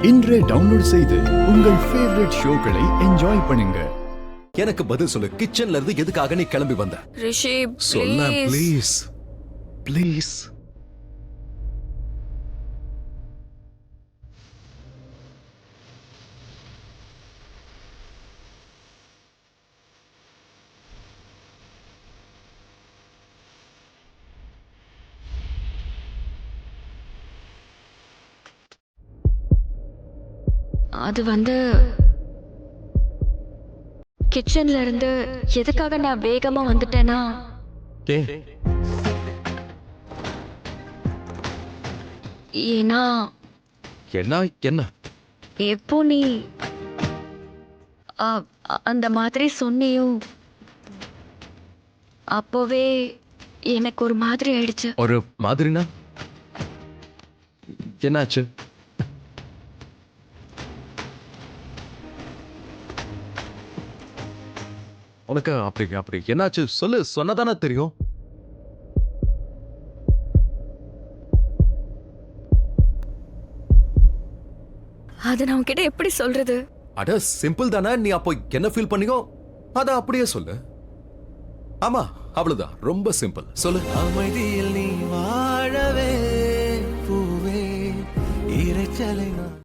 இன்றே டவுன்லோட் செய்து உங்கள் ஃபேவரட் ஷோக்களை என்ஜாய் பண்ணுங்க. எனக்கு பதில் சொல்லு, கிச்சன்ல இருந்து எதுக்காக நீ கிளம்பி வந்த? ரிஷி சொல்ல ப்ளீஸ் ப்ளீஸ். அது கிச்சன்ல இருந்து எதுக்காக நான் வேகமா வந்துட்டேனா, ஏன்னா என்ன என்ன எப்போ நீ அந்த மாதிரி சொன்னியோ அப்போவே எனக்கு ஒரு மாதிரி ஆயிடுச்சு. ஒரு மாதிரினா என்னாச்சு? உனக்கு அப்படி அப்படி என்னாச்சு சொல்லு, சொன்னதானே தெரியும். அது நான் உன்கிட்ட எப்படி சொல்றது? அட சிம்பிள் தானே. நீ அப்போ என்ன ஃபீல் பண்ணியோ அத அப்படியே சொல்லு. ஆமா அவ்வளவுதான், ரொம்ப சிம்பிள். சொல்லு. அமைதியில் நீ வாழவே பூவே இறைச்சலை